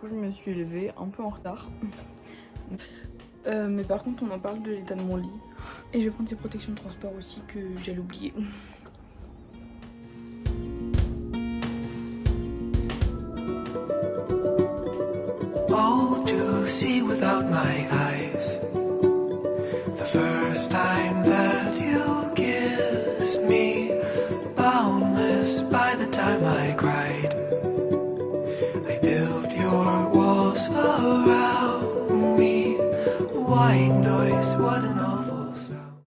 coup je me suis levée un peu en retard. Mais par contre on en parle de l'état de mon lit. Et je vais prendre ces protections de transport aussi que j'allais oublier. All to see without my eyes. The first time that you kissed me, boundless by the time I cried. I built your walls around me. White noise, what an awful sound.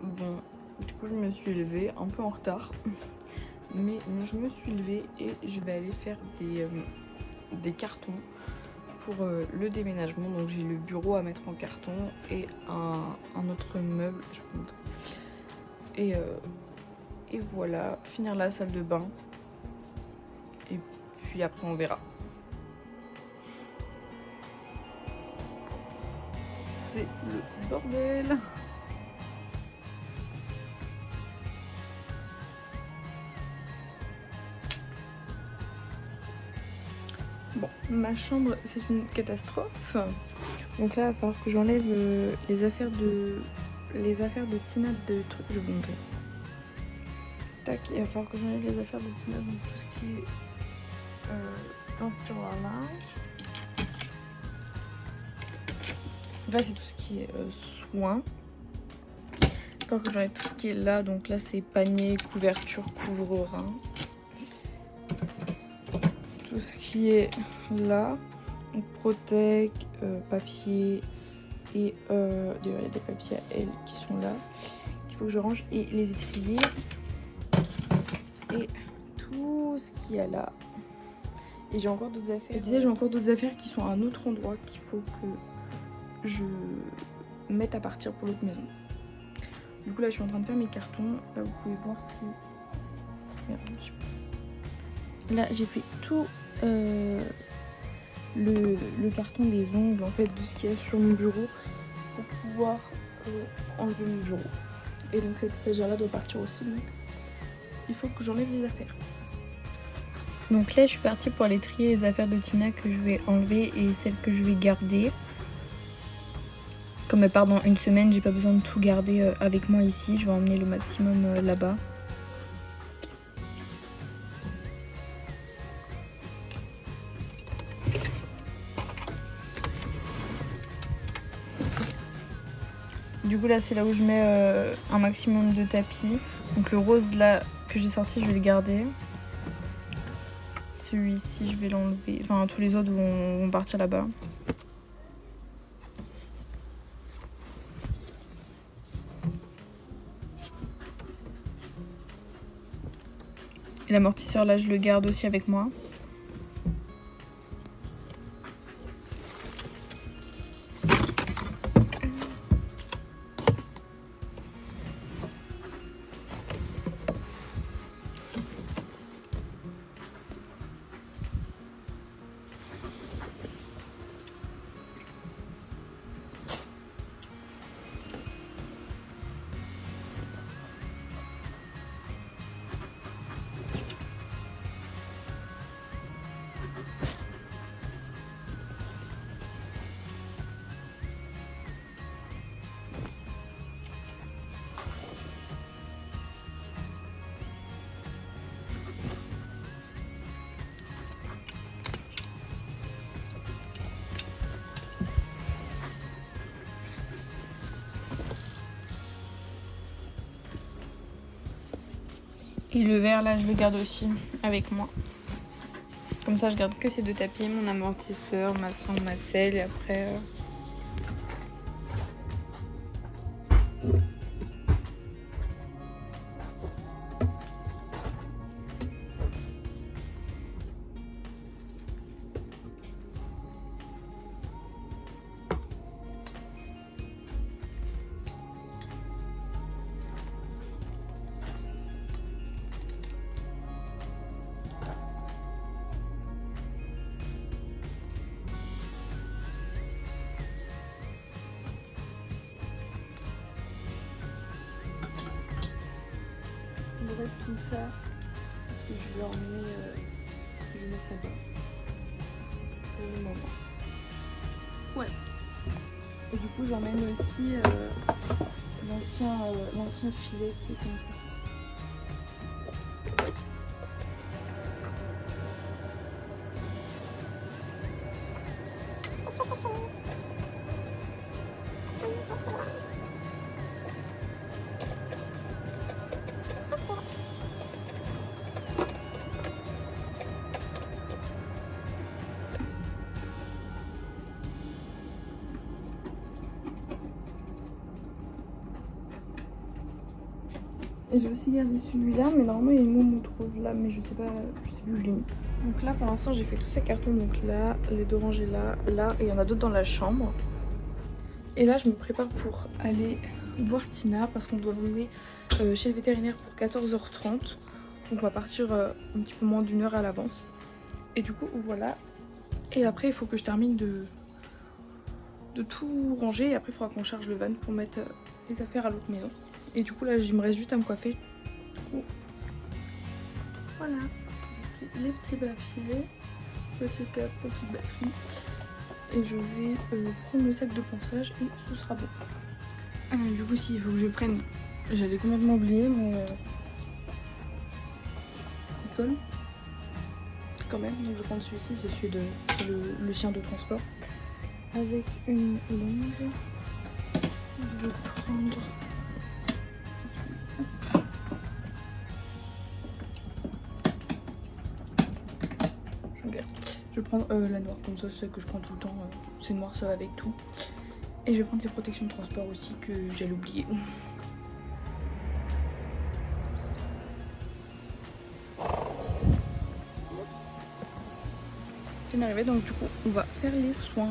Bon, du coup je me suis levée un peu en retard. Mais je me suis levée et je vais aller faire des cartons pour le déménagement. Donc j'ai le bureau à mettre en carton et un autre meuble. Je vous montre. Et voilà, finir la salle de bain. Et puis après on verra. C'est le bordel. Bon, ma chambre c'est une catastrophe. Donc là il va falloir que j'enlève les affaires de Tina de trucs. Je vais vous montrer. Tac, il va falloir que j'enlève les affaires de Tina, donc tout ce qui est pinceture à linge. Là c'est tout ce qui est soin. Il va falloir que j'enlève tout ce qui est là, donc là c'est panier, couverture, couvre-rein. Tout ce qui est là, donc protège, papier et d'ailleurs il y a des papiers à elle qui sont là, qu'il faut que je range, et les étriers et tout ce qu'il y a là. Et j'ai encore d'autres affaires. Je disais, j'ai encore d'autres affaires qui sont à un autre endroit qu'il faut que je mette à partir pour l'autre maison. Du coup là je suis en train de faire mes cartons. Là vous pouvez voir que là j'ai fait tout le carton des ongles en fait de ce qu'il y a sur mon bureau pour pouvoir enlever mon bureau. Et donc cette étagère là doit partir aussi, donc il faut que j'enlève les affaires. Donc là je suis partie pour aller trier les affaires de Tina que je vais enlever et celles que je vais garder. Comme elle part dans une semaine, j'ai pas besoin de tout garder avec moi ici, je vais emmener le maximum là-bas. Du coup là c'est là où je mets un maximum de tapis. Donc le rose là que j'ai sorti je vais le garder. Celui-ci je vais l'enlever. Enfin tous les autres vont partir là-bas. Et l'amortisseur là je le garde aussi avec moi. Et le verre là je le garde aussi avec moi. Comme ça je garde que ces deux tapis, mon amortisseur, ma sonde, ma selle et après... Bref, tout ça, c'est ce Et je vais emmener ce que je vais mettre là-bas pour le moment. Voilà. Et du coup j'emmène aussi l'ancien filet qui est comme ça. Et j'ai aussi gardé celui-là, mais normalement il y a une moumoute rose là, mais je sais plus où je l'ai mis. Donc là pour l'instant j'ai fait tous ces cartons, donc là, les d'oranger là, et il y en a d'autres dans la chambre. Et là je me prépare pour aller voir Tina parce qu'on doit l'emmener chez le vétérinaire pour 14h30. Donc on va partir un petit peu moins d'une heure à l'avance. Et du coup voilà. Et après il faut que je termine de tout ranger et après il faudra qu'on charge le van pour mettre les affaires à l'autre maison. Et du coup là il me reste juste à me coiffer. Du coup, voilà, j'ai pris les petits papiers, petit cap, petite batterie. Et je vais prendre le sac de ponçage et tout sera bon. Du coup si il faut que je prenne, j'allais complètement oublier mais il colle quand même. Donc je prends celui-ci, c'est celui de le chien de transport. Avec une longe, je vais prendre... Je vais prendre la noire, comme ça c'est celle que je prends tout le temps, c'est noir, ça va avec tout. Et je vais prendre ces protections de transport aussi que j'allais oublier. Bien arrivé, donc du coup on va faire les soins.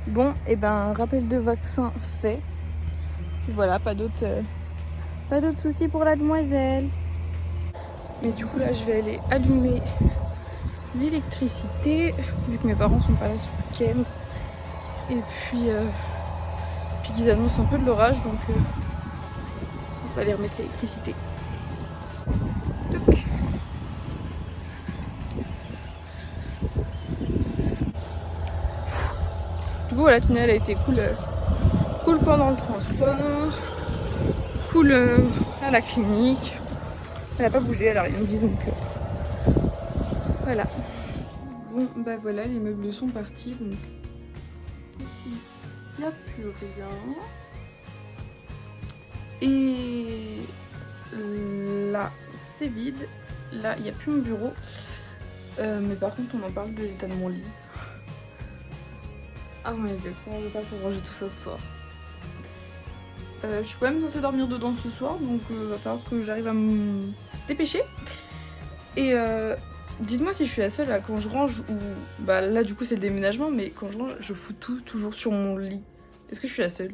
Bon, et ben rappel de vaccin fait. Puis voilà, pas d'autres soucis pour la demoiselle. Mais du coup là je vais aller allumer l'électricité vu que mes parents sont pas là ce week-end. Et puis qu'ils annoncent un peu de l'orage, donc on va aller remettre l'électricité. Du coup voilà, Tina elle a été cool pendant le transport, cool à la clinique. Elle a pas bougé, elle a rien dit, donc voilà. Bon bah voilà, les meubles sont partis, donc ici il n'y a plus rien. Et là c'est vide, là il n'y a plus mon bureau. Mais par contre on en parle de l'état de mon lit. Ah my god, comment je vais faire pour ranger tout ça ce soir. Je suis quand même censée dormir dedans ce soir, donc va falloir que j'arrive à me dépêcher. Et dites-moi si je suis la seule là, quand je range, ou bah là du coup c'est le déménagement, mais quand je range je fous tout toujours sur mon lit. Est-ce que je suis la seule ?